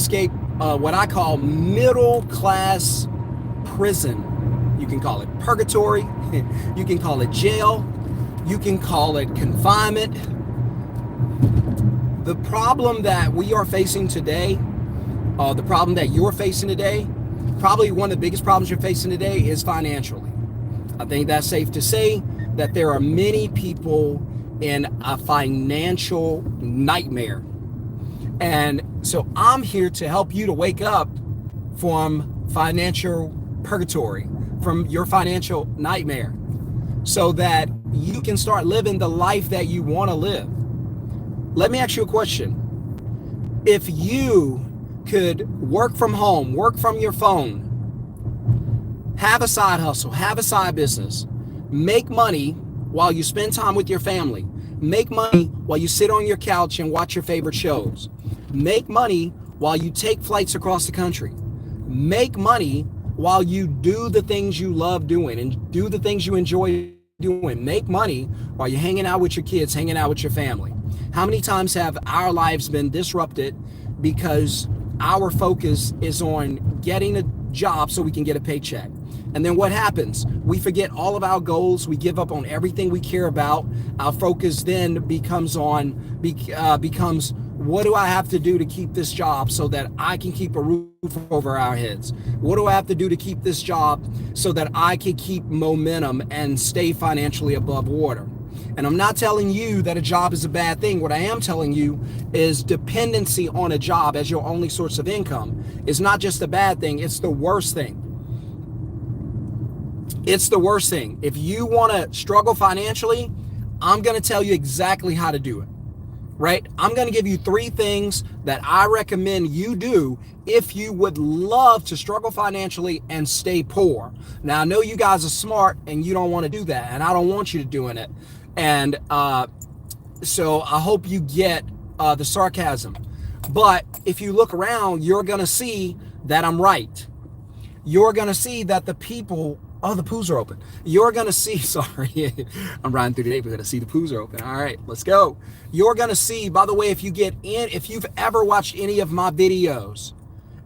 escape what I call middle class prison. You can call it purgatory, you can call it jail, you can call it confinement. The problem that we are facing today, the problem that you're facing today, probably one of the biggest problems you're facing today is financially. I think that's safe to say that there are many people in a financial nightmare. And so I'm here to help you to wake up from financial purgatory, from your financial nightmare, so that you can start living the life that you want to live. Let me ask you a question. If you could work from home, work from your phone, have a side hustle, have a side business, make money while you spend time with your family, make money while you sit on your couch and watch your favorite shows, make money while you take flights across the country, make money while you do the things you love doing and do the things you enjoy doing, make money while you're hanging out with your kids, hanging out with your family. How many times have our lives been disrupted because our focus is on getting a job so we can get a paycheck? And then what happens? We forget all of our goals. We give up on everything we care about. Our focus then becomes what do I have to do to keep this job so that I can keep a roof over our heads? What do I have to do to keep this job so that I can keep momentum and stay financially above water? And I'm not telling you that a job is a bad thing. What I am telling you is dependency on a job as your only source of income is not just a bad thing, it's the worst thing. It's the worst thing. If you want to struggle financially, I'm going to tell you exactly how to do it, right? I'm going to give you 3 things that I recommend you do if you would love to struggle financially and stay poor. Now, I know you guys are smart and you don't want to do that, and I don't want you to doing it. And so I hope you get the sarcasm. But if you look around, you're going to see that I'm right. You're going to see that the people... Oh, the poos are open. You're going to see, sorry, I'm riding through the neighborhood to see the poos are open. All right, let's go. You're going to see, by the way, if you've ever watched any of my videos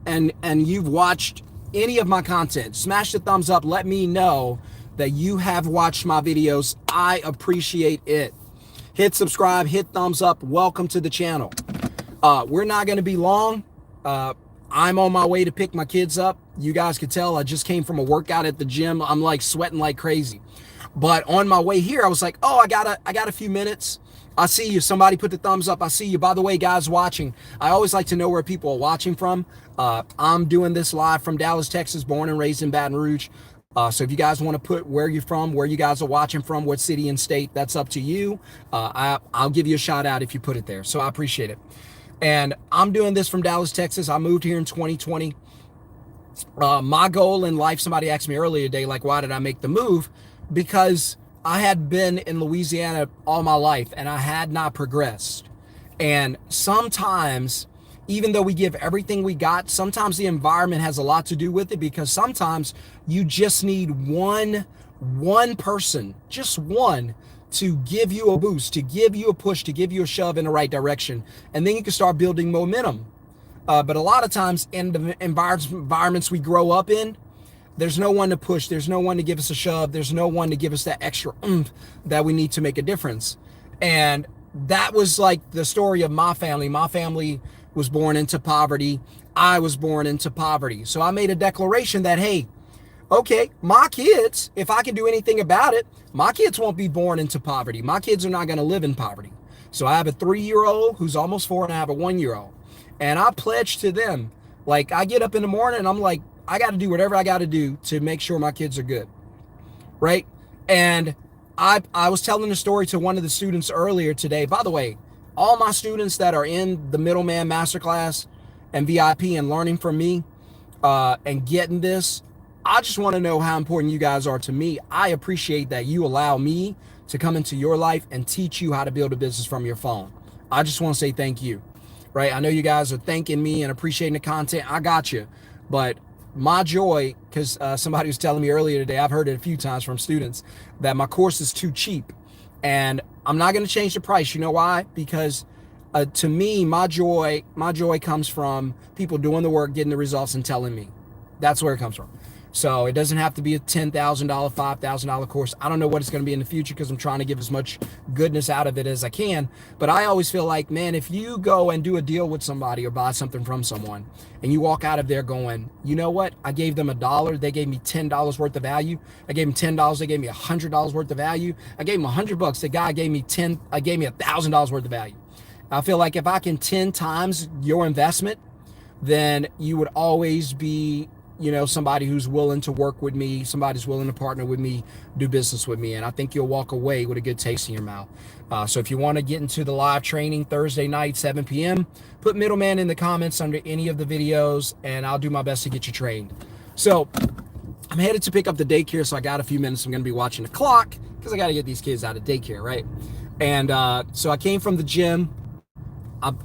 and you've watched any of my content, smash the thumbs up. Let me know that you have watched my videos. I appreciate it. Hit subscribe, hit thumbs up. Welcome to the channel. We're not going to be long. I'm on my way to pick my kids up. You guys could tell I just came from a workout at the gym. I'm like sweating like crazy. But on my way here, I was like, oh, I got a few minutes. I see you. Somebody put the thumbs up. I see you. By the way, guys watching, I always like to know where people are watching from. I'm doing this live from Dallas, Texas, born and raised in Baton Rouge. So if you guys want to put where you're from, where you guys are watching from, what city and state, that's up to you. I'll give you a shout out if you put it there. So I appreciate it. And I'm doing this from Dallas, Texas. I moved here in 2020. My goal in life, somebody asked me earlier today, like, why did I make the move? Because I had been in Louisiana all my life and I had not progressed. And sometimes, even though we give everything we got, sometimes the environment has a lot to do with it, because sometimes you just need one person, just one, to give you a boost, to give you a push, to give you a shove in the right direction. And then you can start building momentum. But a lot of times in the environments we grow up in, there's no one to push. There's no one to give us a shove. There's no one to give us that extra oomph that we need to make a difference. And that was like the story of my family. My family was born into poverty. I was born into poverty. So I made a declaration that, hey, okay, my kids, if I can do anything about it, my kids won't be born into poverty. My kids are not going to live in poverty. So I have a 3-year-old who's almost 4, and I have a 1-year-old. And I pledge to them, like, I get up in the morning and I'm like, I got to do whatever I got to do to make sure my kids are good, right? And I was telling the story to one of the students earlier today. By the way, all my students that are in the Middleman Masterclass and VIP and learning from me and getting this, I just want to know how important you guys are to me. I appreciate that you allow me to come into your life and teach you how to build a business from your phone. I just want to say thank you, right? I know you guys are thanking me and appreciating the content. I got you. But my joy, because somebody was telling me earlier today, I've heard it a few times from students, that my course is too cheap. And I'm not going to change the price. You know why? Because To me, my joy comes from people doing the work, getting the results, and telling me. That's where it comes from. So it doesn't have to be a $10,000, $5,000 course. I don't know what it's going to be in the future because I'm trying to give as much goodness out of it as I can. But I always feel like, man, if you go and do a deal with somebody or buy something from someone and you walk out of there going, you know what? I gave them $1. They gave me $10 worth of value. I gave them $10. They gave me $100 worth of value. I gave them $100. The guy gave me $1,000 worth of value. I feel like if I can 10 times your investment, then you would always be, somebody who's willing to work with me, somebody's willing to partner with me, do business with me. And I think you'll walk away with a good taste in your mouth. So if you want to get into the live training Thursday night, 7 p.m., put middleman in the comments under any of the videos, and I'll do my best to get you trained. So I'm headed to pick up the daycare, so I got a few minutes. I'm going to be watching the clock because I got to get these kids out of daycare, right? And so I came from the gym. I'm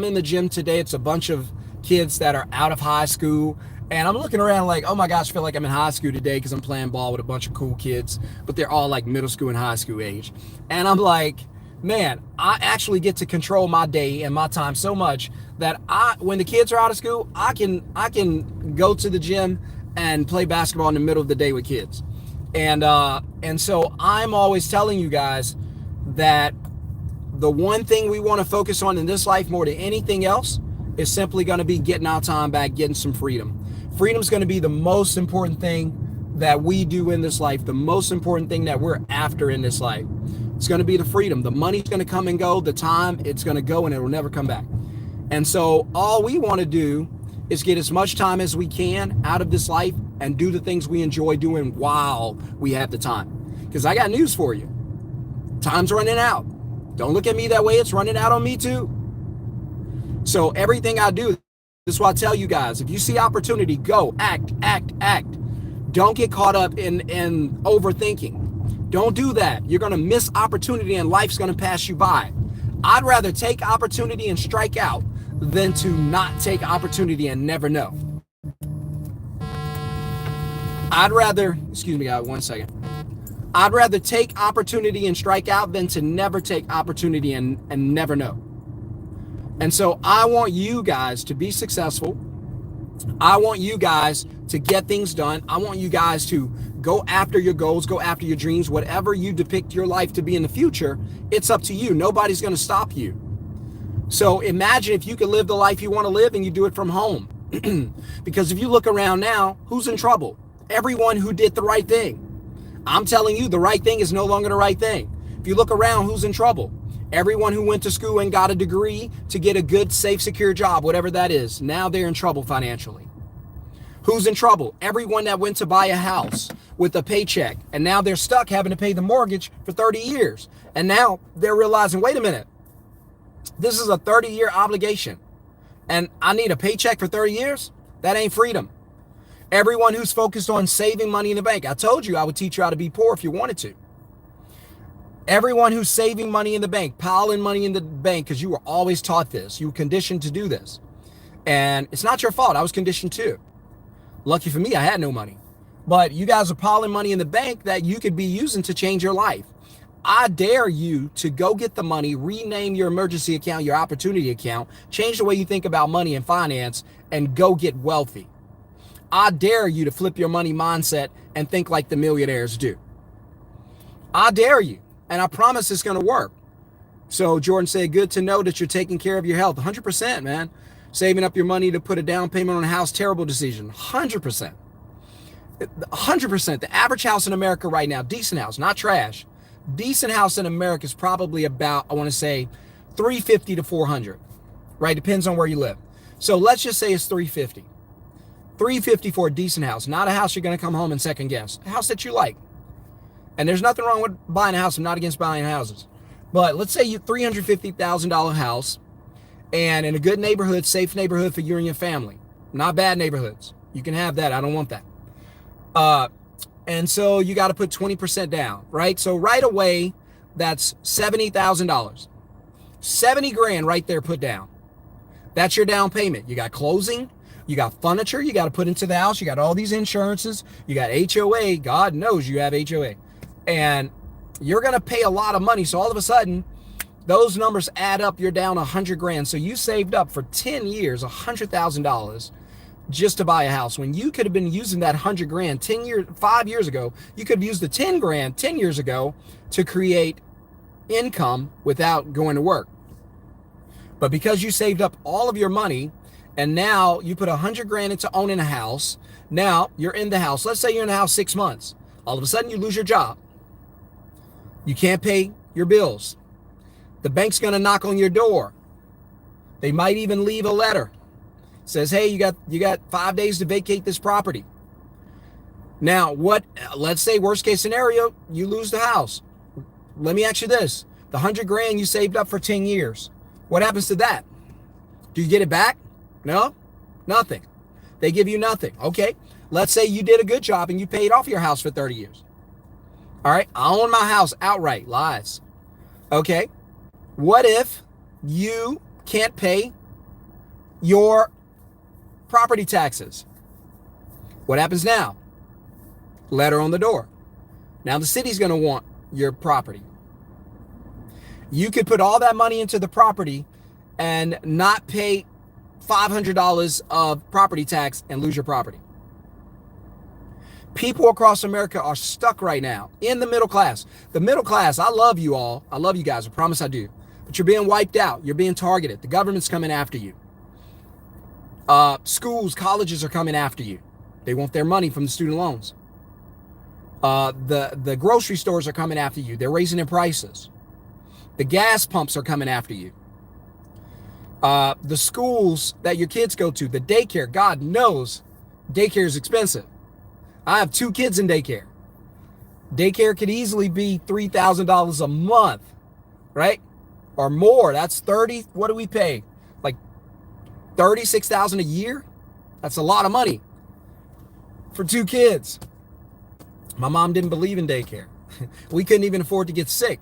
in the gym today. It's a bunch of kids that are out of high school. And I'm looking around like, oh my gosh, I feel like I'm in high school today because I'm playing ball with a bunch of cool kids, but they're all like middle school and high school age. And I'm like, man, I actually get to control my day and my time so much that when the kids are out of school, I can go to the gym and play basketball in the middle of the day with kids. And so I'm always telling you guys that the one thing we want to focus on in this life more than anything else is simply going to be getting our time back, getting some freedom. Freedom is going to be the most important thing that we do in this life, the most important thing that we're after in this life. It's going to be the freedom. The money's going to come and go. The time, it's going to go and it will never come back. And so all we want to do is get as much time as we can out of this life and do the things we enjoy doing while we have the time. Because I got news for you. Time's running out. Don't look at me that way. It's running out on me too. So everything I do, this is why I tell you guys, if you see opportunity, go, act. Don't get caught up in overthinking. Don't do that. You're going to miss opportunity and life's going to pass you by. I'd rather take opportunity and strike out than to not take opportunity and never know. Excuse me, guys, 1 second. I'd rather take opportunity and strike out than to never take opportunity and never know. And so I want you guys to be successful. I want you guys to get things done. I want you guys to go after your goals, go after your dreams, whatever you depict your life to be in the future, it's up to you. Nobody's going to stop you. So imagine if you could live the life you want to live and you do it from home. Because if you look around now, who's in trouble? Everyone who did the right thing. I'm telling you, the right thing is no longer the right thing. If you look around, who's in trouble? Everyone who went to school and got a degree to get a good, safe, secure job, whatever that is, now they're in trouble financially. Who's in trouble? Everyone that went to buy a house with a paycheck, and now they're stuck having to pay the mortgage for 30 years. And now they're realizing, wait a minute, this is a 30-year obligation, and I need a paycheck for 30 years? That ain't freedom. Everyone who's focused on saving money in the bank. I told you I would teach you how to be poor if you wanted to. Everyone who's saving money in the bank, piling money in the bank, because you were always taught this. You were conditioned to do this. And it's not your fault. I was conditioned too. Lucky for me, I had no money. But you guys are piling money in the bank that you could be using to change your life. I dare you to go get the money, rename your emergency account, your opportunity account, change the way you think about money and finance, and go get wealthy. I dare you to flip your money mindset and think like the millionaires do. I dare you. And I promise it's going to work. So Jordan said, good to know that you're taking care of your health. 100%, man. Saving up your money to put a down payment on a house, terrible decision. 100%. 100%. The average house in America right now, decent house, not trash. Decent house in America is probably about, I want to say, 350 to 400. Right? Depends on where you live. So let's just say it's 350. 350 for a decent house. Not a house you're going to come home and second guess. A house that you like. And there's nothing wrong with buying a house. I'm not against buying houses. But let's say you $350,000 house and in a good neighborhood, safe neighborhood for you and your family. Not bad neighborhoods. You can have that. I don't want that. And so you got to put 20% down, right? So right away, that's $70,000. 70 grand right there put down. That's your down payment. You got closing. You got furniture you got to put into the house. You got all these insurances. You got HOA. God knows you have HOA. And you're going to pay a lot of money. So all of a sudden, Those numbers add up. You're down 100 grand. So you saved up for 10 years, $100,000 just to buy a house, when you could have been using that 100 grand 5 years ago. You could have used the 10 grand 10 years ago to create income without going to work. But because you saved up all of your money and now you put 100 grand into owning a house, now you're in the house. Let's say you're in the house 6 months. All of a sudden you lose your job. You can't pay your bills. The bank's going to knock on your door. They might even leave a letter. It says, hey, you got 5 days to vacate this property. Now, let's say worst case scenario, you lose the house. Let me ask you this. The 100 grand you saved up for 10 years. What happens to that? Do you get it back? No, nothing. They give you nothing. Okay. Let's say you did a good job and you paid off your house for 30 years. All right. I own my house outright. Lies. Okay. What if you can't pay your property taxes? What happens now? Letter on the door. Now the city's going to want your property. You could put all that money into the property and not pay $500 of property tax and lose your property. People across America are stuck right now in the middle class. The middle class, I love you all. I love you guys. I promise I do. But you're being wiped out. You're being targeted. The government's coming after you. Schools, colleges are coming after you. They want their money from the student loans. The grocery stores are coming after you. They're raising their prices. The gas pumps are coming after you. The schools that your kids go to, the daycare, God knows daycare is expensive. I have 2 kids in daycare. Daycare could easily be $3,000 a month, right? Or more. That's 30. What do we pay? Like $36,000 a year? That's a lot of money for 2 kids. My mom didn't believe in daycare. We couldn't even afford to get sick.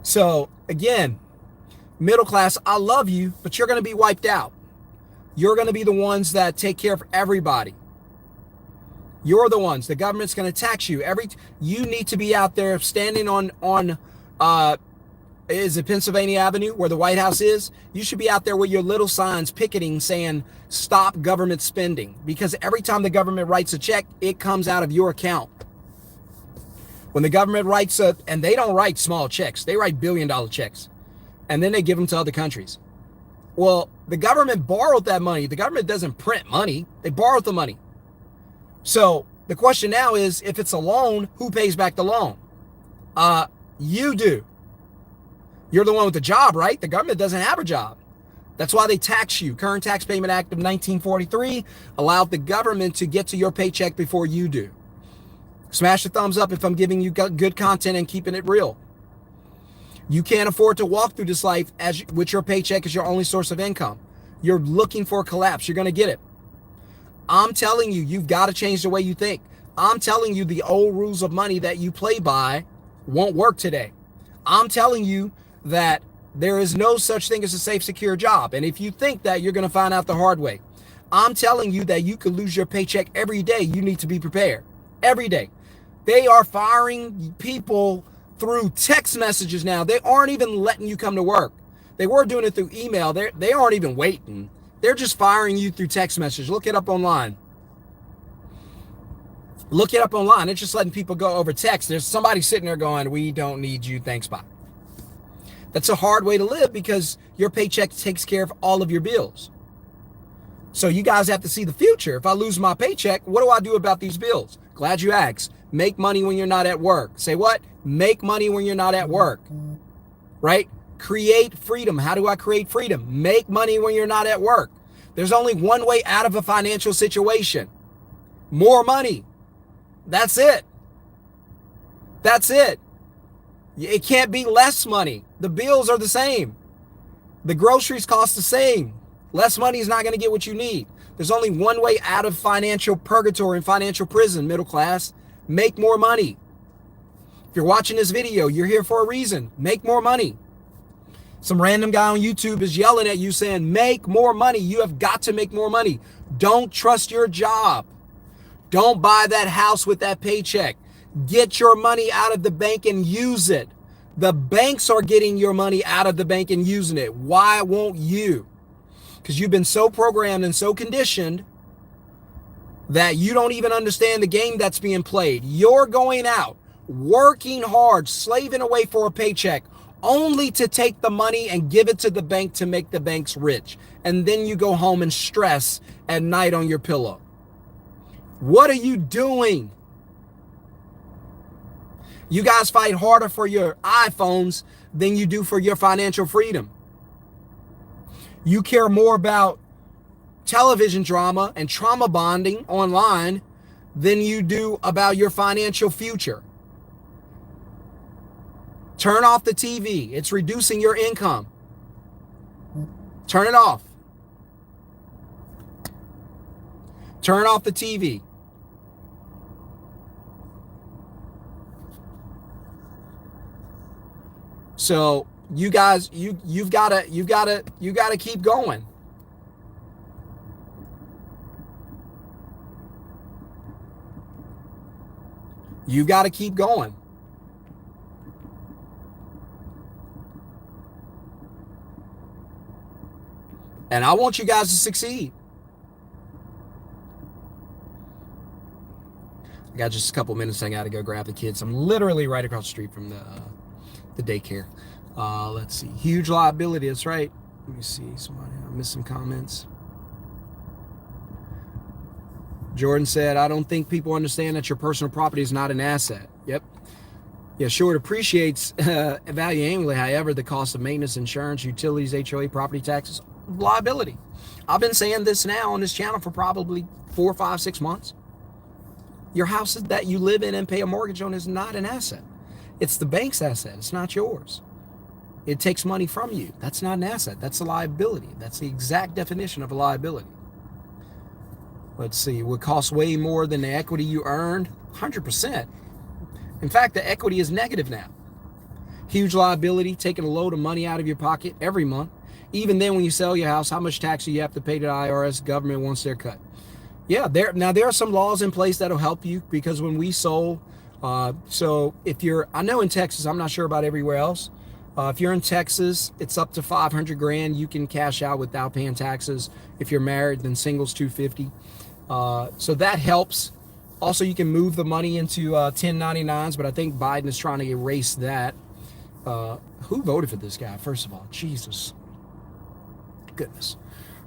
So again, middle class, I love you, but you're going to be wiped out. You're going to be the ones that take care of everybody. You're the ones. The government's going to tax you. You need to be out there standing on is it Pennsylvania Avenue where the White House is? You should be out there with your little signs picketing saying stop government spending, because every time the government writes a check, it comes out of your account. When the government writes and they don't write small checks, they write billion-dollar checks, and then they give them to other countries. Well, the government borrowed that money. The government doesn't print money. They borrowed the money. So the question now is, if it's a loan, who pays back the loan? You do. You're the one with the job, right? The government doesn't have a job. That's why they tax you. Current Tax Payment Act of 1943 allowed the government to get to your paycheck before you do. Smash the thumbs up if I'm giving you good content and keeping it real. You can't afford to walk through this life with your paycheck as your only source of income. You're looking for a collapse. You're going to get it. I'm telling you, you've got to change the way you think. I'm telling you, the old rules of money that you play by won't work today. I'm telling you that there is no such thing as a safe, secure job. And if you think that, you're going to find out the hard way. I'm telling you that you could lose your paycheck every day. You need to be prepared. Every day. They are firing people through text messages now. They aren't even letting you come to work. They were doing it through email. They aren't even waiting. They're just firing you through text message. Look it up online. Look it up online. It's just letting people go over text. There's somebody sitting there going, we don't need you. Thanks, bye. That's a hard way to live, because your paycheck takes care of all of your bills. So you guys have to see the future. If I lose my paycheck, what do I do about these bills? Glad you asked. Make money when you're not at work. Say what? Make money when you're not at work. Right? Create freedom. How do I create freedom? Make money when you're not at work. There's only one way out of a financial situation. More money. That's it. That's it. It can't be less money. The bills are the same. The groceries cost the same. Less money is not going to get what you need. There's only one way out of financial purgatory and financial prison, middle class. Make more money. If you're watching this video, you're here for a reason. Make more money. Some random guy on YouTube is yelling at you saying, make more money. You have got to make more money. Don't trust your job. Don't buy that house with that paycheck. Get your money out of the bank and use it. The banks are getting your money out of the bank and using it. Why won't you? Because you've been so programmed and so conditioned that you don't even understand the game that's being played. You're going out, working hard, slaving away for a paycheck, only to take the money and give it to the bank to make the banks rich. And then you go home and stress at night on your pillow. What are you doing? You guys fight harder for your iPhones than you do for your financial freedom. You care more about television drama and trauma bonding online than you do about your financial future. Turn off the TV. It's reducing your income. Turn it off. Turn off the TV. So you guys, you've got to keep going. You got to keep going. And I want you guys to succeed. I got just a couple minutes. I got to go grab the kids. I'm literally right across the street from the daycare. Let's see. Huge liability. That's right. Let me see. Somebody, I missed some comments. Jordan said, I don't think people understand that your personal property is not an asset. Yep. Yeah, sure, it appreciates value annually. However, the cost of maintenance, insurance, utilities, HOA, property taxes, liability. I've been saying this now on this channel for probably 4, 5, 6 months. Your house that you live in and pay a mortgage on is not an asset. It's the bank's asset. It's not yours. It takes money from you. That's not an asset. That's a liability. That's the exact definition of a liability. Let's see. Would cost way more than the equity you earned? 100%. In fact, the equity is negative now. Huge liability, taking a load of money out of your pocket every month. Even then, when you sell your house, how much tax do you have to pay to the IRS? Government wants their cut. Yeah, there are some laws in place that'll help you, because when we sold, so if you're, I know in Texas, I'm not sure about everywhere else. If you're in Texas, it's up to 500 grand. You can cash out without paying taxes. If you're married, then singles 250. So that helps. Also, you can move the money into 1099s, but I think Biden is trying to erase that. Who voted for this guy, first of all? Jesus. Goodness.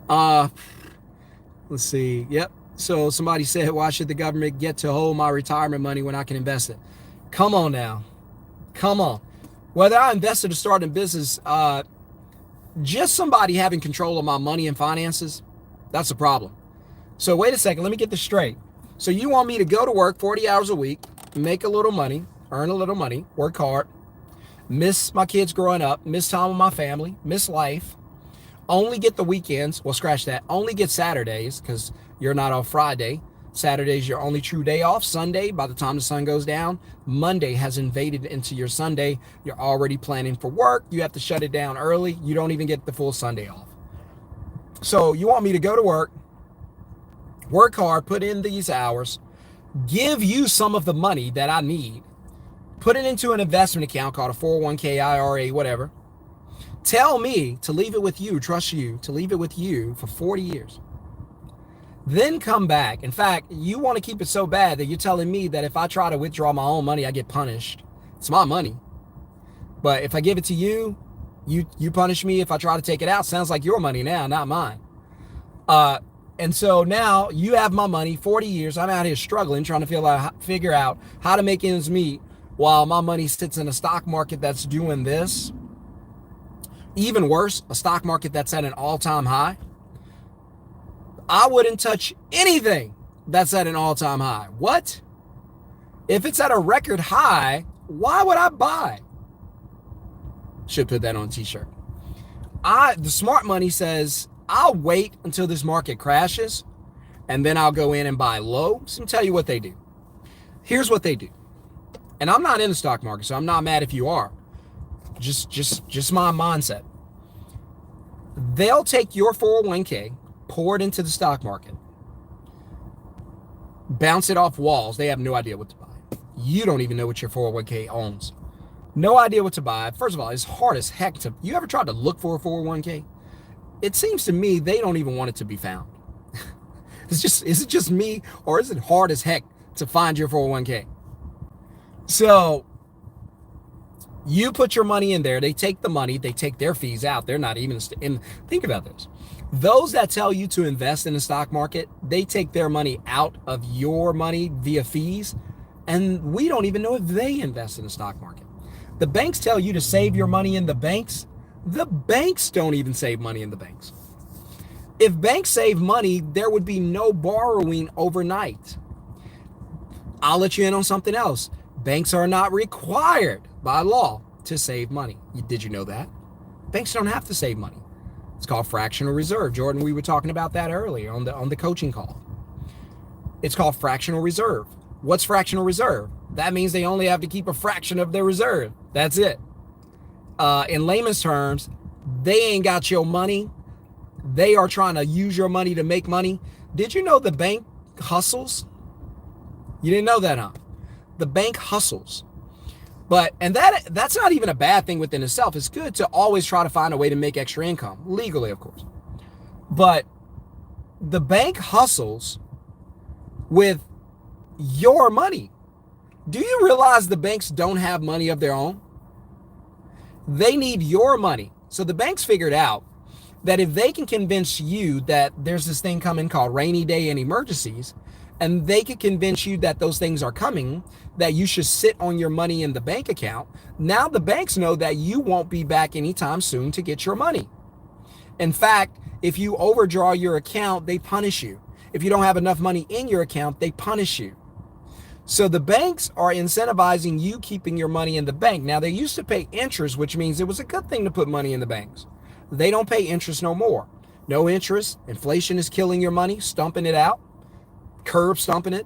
Let's see. Yep. So somebody said, why should the government get to hold my retirement money when I can invest it? Come on now. Come on. Whether I invested or started a business, just somebody having control of my money and finances, that's a problem. So wait a second, let me get this straight. So you want me to go to work 40 hours a week, make a little money, earn a little money, work hard, miss my kids growing up, miss time with my family, miss life, only get the weekends, well, scratch that, only get Saturdays because you're not off Friday. Saturday's your only true day off. Sunday, by the time the sun goes down, Monday has invaded into your Sunday. You're already planning for work. You have to shut it down early. You don't even get the full Sunday off. So you want me to go to work hard, put in these hours, give you some of the money that I need, put it into an investment account called a 401k, IRA, whatever. Tell me to leave it with you, trust you, to leave it with you for 40 years. Then come back. In fact, you want to keep it so bad that you're telling me that if I try to withdraw my own money, I get punished. It's my money. But if I give it to you, you punish me. If I try to take it out, sounds like your money now, not mine. And so now you have my money, 40 years. I'm out here struggling, trying to figure out how to make ends meet while my money sits in a stock market that's doing this. Even worse, a stock market that's at an all-time high. I wouldn't touch anything that's at an all-time high. What? If it's at a record high, why would I buy? Should put that on a t-shirt. The smart money says, I'll wait until this market crashes and then I'll go in and buy low. So I'll tell you what they do. Here's what they do. And I'm not in the stock market, so I'm not mad if you are. Just my mindset. They'll take your 401k, pour it into the stock market, bounce it off walls. They have no idea what to buy. You don't even know what your 401k owns. No idea what to buy. First of all, it's hard as heck to. You ever tried to look for a 401k? It seems to me they don't even want it to be found. Is it just me, or is it hard as heck to find your 401k? So you put your money in there, they take the money, they take their fees out. They're not even in. Think about this. Those that tell you to invest in the stock market, they take their money out of your money via fees, and we don't even know if they invest in the stock market. The banks tell you to save your money in the banks. The banks don't even save money in the banks. If banks save money, there would be no borrowing overnight. I'll let you in on something else. Banks are not required by law to save money. Did you know that? Banks don't have to save money. It's called fractional reserve. Jordan, we were talking about that earlier on the coaching call. It's called fractional reserve. What's fractional reserve? That means they only have to keep a fraction of their reserve. That's it. In layman's terms, they ain't got your money. They are trying to use your money to make money. Did you know the bank hustles? You didn't know that, huh? The bank hustles. And that's not even a bad thing within itself. It's good to always try to find a way to make extra income, legally, of course. But the bank hustles with your money. Do you realize the banks don't have money of their own? They need your money. So the banks figured out that if they can convince you that there's this thing coming called rainy day and emergencies, and they can convince you that those things are coming, that you should sit on your money in the bank account, now the banks know that you won't be back anytime soon to get your money. In fact, if you overdraw your account, they punish you. If you don't have enough money in your account, they punish you. So the banks are incentivizing you keeping your money in the bank. Now, they used to pay interest, which means it was a good thing to put money in the banks. They don't pay interest no more. No interest. Inflation is killing your money, stumping it out, curb stomping it.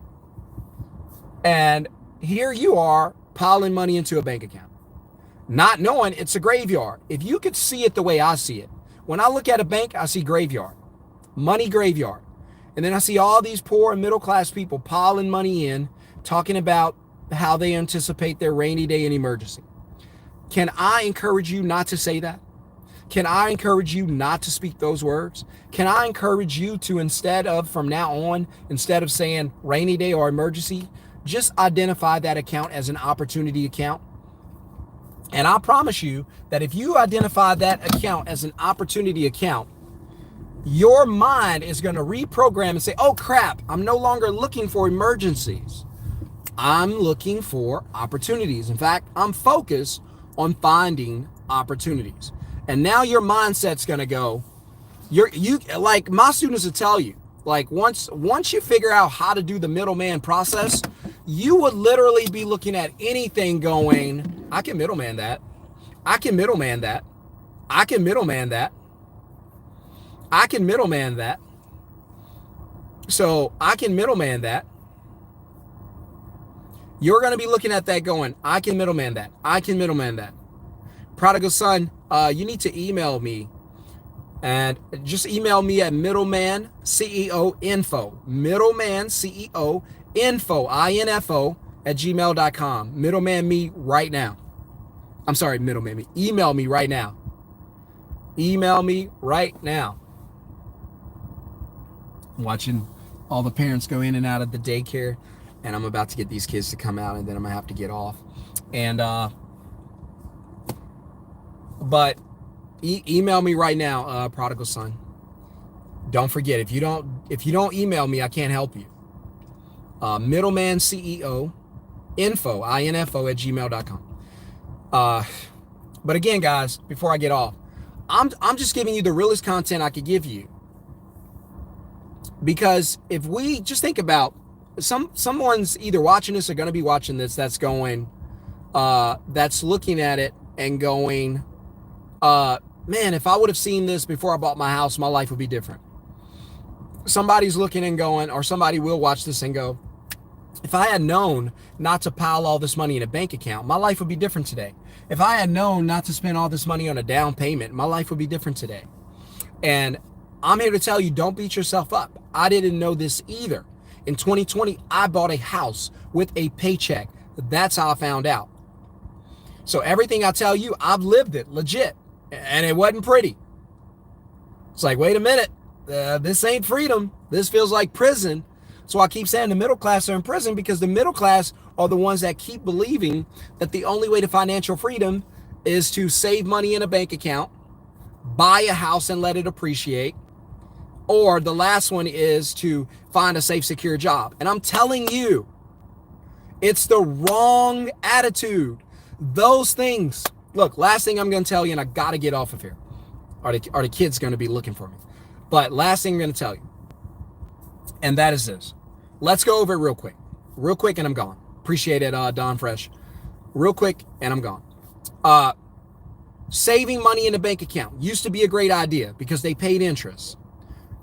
And here you are piling money into a bank account, not knowing it's a graveyard. If you could see it the way I see it, when I look at a bank, I see graveyard, money graveyard. And then I see all these poor and middle class people piling money in, talking about how they anticipate their rainy day and emergency. Can I encourage you not to say that? Can I encourage you not to speak those words? Can I encourage you to, instead of saying rainy day or emergency, just identify that account as an opportunity account? And I promise you that if you identify that account as an opportunity account, your mind is going to reprogram and say, oh crap, I'm no longer looking for emergencies. I'm looking for opportunities. In fact, I'm focused on finding opportunities. And now your mindset's going to go, you like my students will tell you, like once you figure out how to do the middleman process, you would literally be looking at anything going, I can middleman that. I can middleman that. I can middleman that. I can middleman that. So I can middleman that. You're going to be looking at that going, I can middleman that. I can middleman that. Prodigal son, you need to email me, and just email me at middleman CEO info, middleman CEO info, info at gmail.com. Middleman me right now. I'm sorry, middleman me. Email me right now. Email me right now. I'm watching all the parents go in and out of the daycare, and I'm about to get these kids to come out, and then I'm gonna have to get off. And but email me right now, prodigal son. Don't forget, if you don't email me, I can't help you. Middleman CEO info, info at gmail.com. But again, guys, before I get off, I'm just giving you the realest content I could give you. Because if we just think about someone's either watching this or going to be watching this, that's going, that's looking at it and going, man, if I would have seen this before I bought my house, my life would be different. Somebody's looking and going, or somebody will watch this and go, if I had known not to pile all this money in a bank account, my life would be different today. If I had known not to spend all this money on a down payment, my life would be different today. And I'm here to tell you, don't beat yourself up. I didn't know this either. In 2020, I bought a house with a paycheck. That's how I found out. So everything I tell you, I've lived it, legit. And it wasn't pretty. It's like, wait a minute, this ain't freedom. This feels like prison. So I keep saying the middle class are in prison because the middle class are the ones that keep believing that the only way to financial freedom is to save money in a bank account, buy a house and let it appreciate, or the last one is to find a safe, secure job. And I'm telling you, it's the wrong attitude. Those things. Look, last thing I'm going to tell you, and I got to get off of here. Are the kids going to be looking for me? But last thing I'm going to tell you, and that is this. Let's go over it real quick. Real quick, and I'm gone. Appreciate it, Don Fresh. Real quick, and I'm gone. Saving money in a bank account used to be a great idea because they paid interest.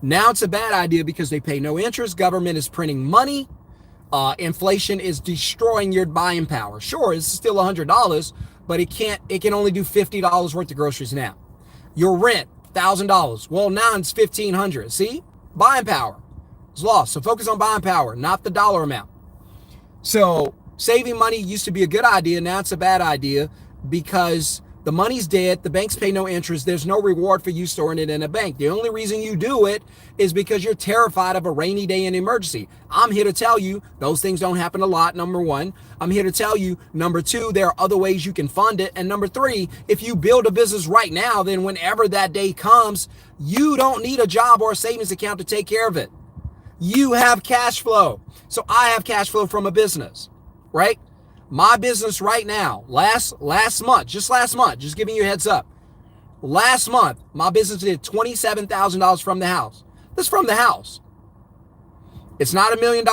Now it's a bad idea because they pay no interest. Government is printing money. Inflation is destroying your buying power. Sure, it's still $100, but it can only do $50 worth of groceries now. Your rent, $1,000. Well, now it's $1,500. See? Buying power is lost. So focus on buying power, not the dollar amount. So saving money used to be a good idea. Now it's a bad idea because the money's dead. The banks pay no interest. There's no reward for you storing it in a bank. The only reason you do it is because you're terrified of a rainy day and emergency. I'm here to tell you those things don't happen a lot, number one. I'm here to tell you, number two, there are other ways you can fund it. And number three, if you build a business right now, then whenever that day comes, you don't need a job or a savings account to take care of it. You have cash flow. So I have cash flow from a business, right? My business right now, last month, just giving you a heads up. Last month, my business did $27,000 from the house. That's from the house. It's not $1 million.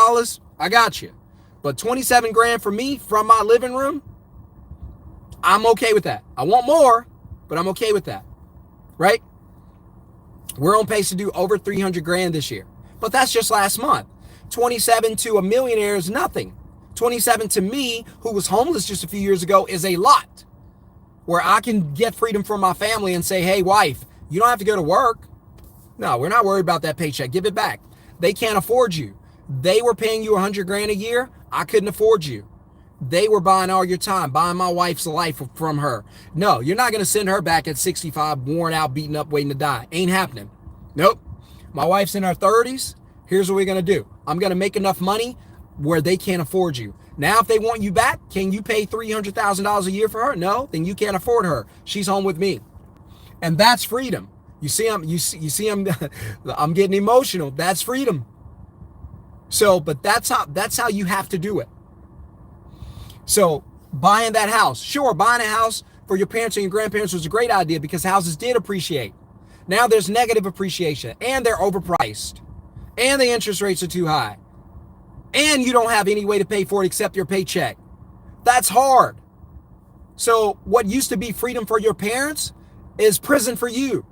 I got you. But 27 grand for me from my living room, I'm okay with that. I want more, but I'm okay with that. Right? We're on pace to do over 300 grand this year. But that's just last month. 27 to a millionaire is nothing. 27 to me, who was homeless just a few years ago, is a lot. Where I can get freedom from my family and say, hey, wife, you don't have to go to work. No, we're not worried about that paycheck. Give it back. They can't afford you. They were paying you 100 grand a year. I couldn't afford you. They were buying all your time, buying my wife's life from her. No, you're not going to send her back at 65, worn out, beaten up, waiting to die. Ain't happening. Nope. My wife's in her 30s. Here's what we're going to do. I'm going to make enough money where they can't afford you. Now, if they want you back, can you pay $300,000 a year for her? No, then you can't afford her. She's home with me. And that's freedom. You see, I'm getting emotional. That's freedom. So, but that's how you have to do it. So buying that house, sure, buying a house for your parents and your grandparents was a great idea because houses did appreciate. Now there's negative appreciation and they're overpriced and the interest rates are too high and you don't have any way to pay for it except your paycheck. That's hard. So what used to be freedom for your parents is prison for you.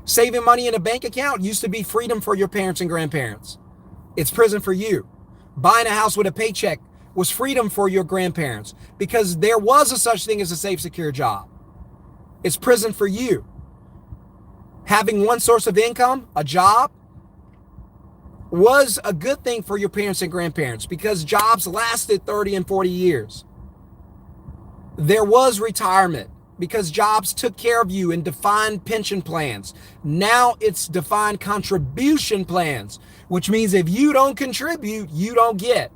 Saving money in a bank account used to be freedom for your parents and grandparents. It's prison for you. Buying a house with a paycheck was freedom for your grandparents because there was a such thing as a safe, secure job. It's prison for you. Having one source of income, a job, was a good thing for your parents and grandparents because jobs lasted 30 and 40 years. There was retirement because jobs took care of you in defined pension plans. Now it's defined contribution plans, which means if you don't contribute, you don't get.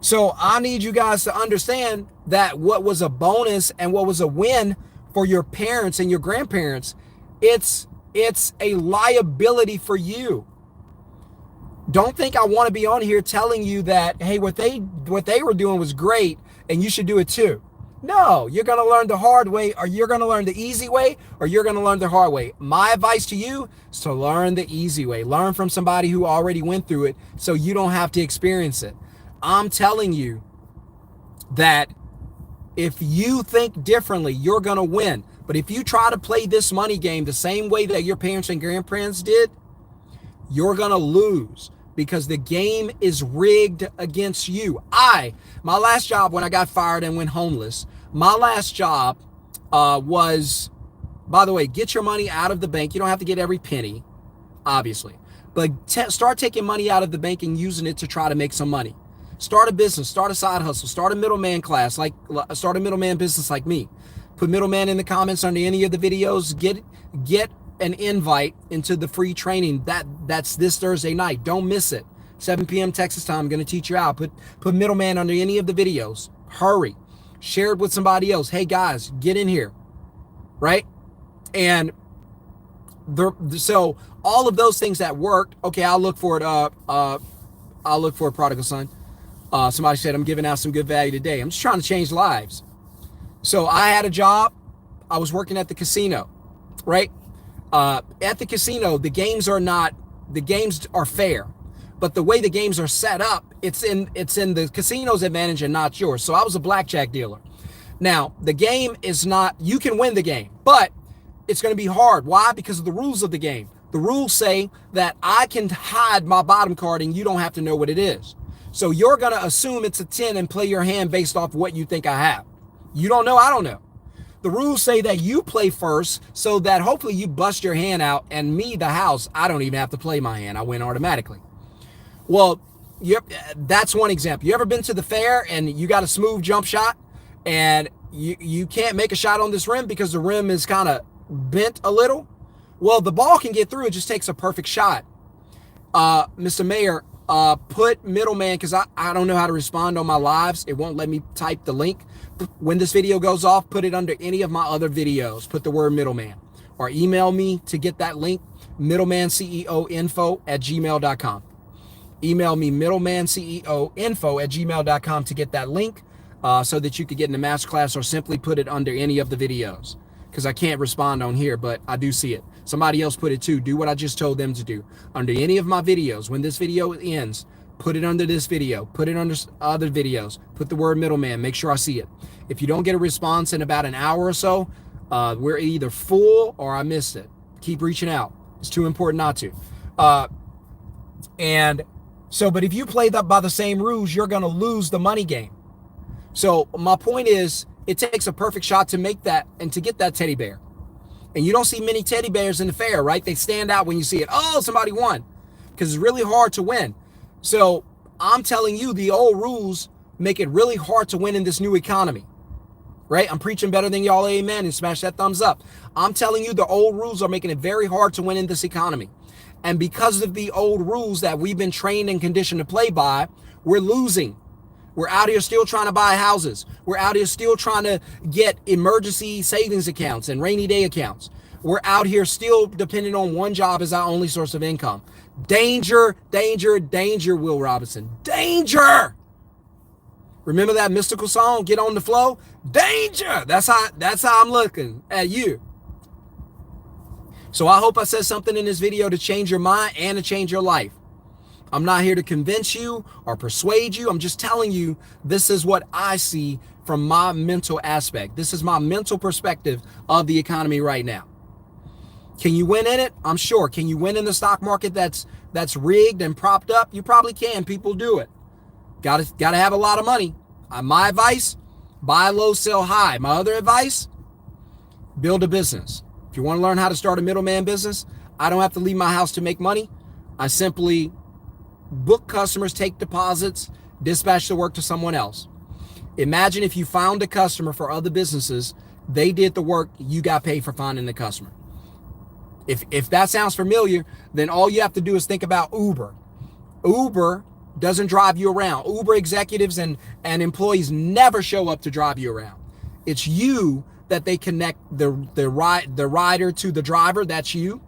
So I need you guys to understand that what was a bonus and what was a win for your parents and your grandparents, it's a liability for you. Don't think I want to be on here telling you that, hey, what they were doing was great and you should do it too. No, you're going to learn the hard way, or you're going to learn the easy way, or you're going to learn the hard way. My advice to you is to learn the easy way. Learn from somebody who already went through it so you don't have to experience it. I'm telling you that if you think differently, you're going to win. But if you try to play this money game the same way that your parents and grandparents did, you're going to lose because the game is rigged against you. My last job when I got fired and went homeless, my last job was, by the way, get your money out of the bank. You don't have to get every penny, obviously, but start taking money out of the bank and using it to try to make some money. Start a business, start a side hustle, start a middleman class, start a middleman business like me. Put middleman in the comments under any of the videos. Get an invite into the free training that's this Thursday night. Don't miss it. 7 p.m. Texas time. I'm going to teach you out. Put middleman under any of the videos. Hurry. Share it with somebody else. Hey guys, get in here. Right? And so all of those things that worked. Okay, I'll look for it. I'll look for a prodigal son. Somebody said I'm giving out some good value today. I'm just trying to change lives. So I had a job. I was working at the casino, right? At the casino, the games are fair, but the way the games are set up, it's in the casino's advantage and not yours. So I was a blackjack dealer. Now, the game is not, you can win the game, but it's going to be hard. Why? Because of the rules of the game. The rules say that I can hide my bottom card and you don't have to know what it is. So you're going to assume it's a 10 and play your hand based off what you think I have. You don't know, I don't know. The rules say that you play first so that hopefully you bust your hand out, and me, the house, I don't even have to play my hand. I win automatically. Well, that's one example. You ever been to the fair and you got a smooth jump shot and you can't make a shot on this rim because the rim is kind of bent a little? Well, the ball can get through. It just takes a perfect shot. Mr. Mayor, put middleman, because I don't know how to respond on my lives. It won't let me type the link. When this video goes off, put it under any of my other videos. Put the word middleman. Or email me to get that link, middlemanceo@gmail.com. Email me middlemanceo@gmail.com to get that link so that you could get in the masterclass, or simply put it under any of the videos, because I can't respond on here, but I do see it. Somebody else put it too. Do what I just told them to do. Under any of my videos, when this video ends, put it under this video. Put it under other videos. Put the word middleman. Make sure I see it. If you don't get a response in about an hour or so, we're either full or I missed it. Keep reaching out. It's too important not to. But if you play that by the same rules, you're going to lose the money game. So my point is, it takes a perfect shot to make that and to get that teddy bear. And you don't see many teddy bears in the fair, right? They stand out when you see it. Oh, somebody won. Because it's really hard to win. So I'm telling you, the old rules make it really hard to win in this new economy. Right? I'm preaching better than y'all, amen, and smash that thumbs up. I'm telling you, the old rules are making it very hard to win in this economy. And because of the old rules that we've been trained and conditioned to play by, we're losing. We're out here still trying to buy houses. We're out here still trying to get emergency savings accounts and rainy day accounts. We're out here still depending on one job as our only source of income. Danger, danger, danger, Will Robinson. Danger! Remember that mystical song, Get on the Flow? Danger! That's how I'm looking at you. So I hope I said something in this video to change your mind and to change your life. I'm not here to convince you or persuade you. I'm just telling you, this is what I see from my mental aspect. This is my mental perspective of the economy right now. Can you win in it? I'm sure. Can you win in the stock market that's rigged and propped up? You probably can. People do it. Got to have a lot of money. My advice, buy low, sell high. My other advice, build a business. If you want to learn how to start a middleman business, I don't have to leave my house to make money. I simply book customers, take deposits, dispatch the work to someone else. Imagine if you found a customer for other businesses, they did the work, you got paid for finding the customer. If that sounds familiar, then all you have to do is think about Uber. Uber doesn't drive you around. Uber executives and employees never show up to drive you around. It's you that they connect the rider to the driver, that's you.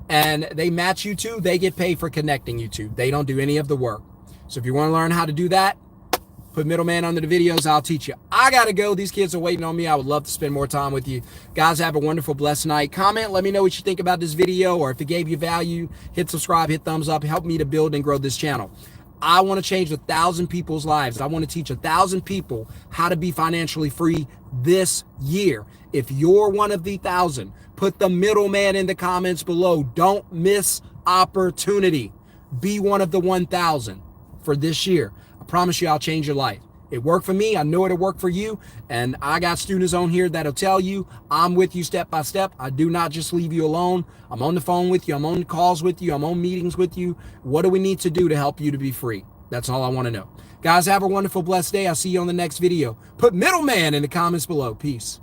And they match you to, they get paid for connecting you to. They don't do any of the work. So if you want to learn how to do that, put middleman under the videos. I'll teach you. I got to go. These kids are waiting on me. I would love to spend more time with you. Guys, have a wonderful, blessed night. Comment. Let me know what you think about this video, or if it gave you value, hit subscribe, hit thumbs up. Help me to build and grow this channel. I want to change 1,000 people's lives. I want to teach 1,000 people how to be financially free this year. If you're one of the 1,000, put the middleman in the comments below. Don't miss opportunity. Be one of the 1,000 for this year. I promise you I'll change your life. It worked for me. I know it'll work for you. And I got students on here that'll tell you I'm with you step by step. I do not just leave you alone. I'm on the phone with you. I'm on calls with you. I'm on meetings with you. What do we need to do to help you to be free? That's all I want to know. Guys, have a wonderful, blessed day. I'll see you on the next video. Put middleman in the comments below. Peace.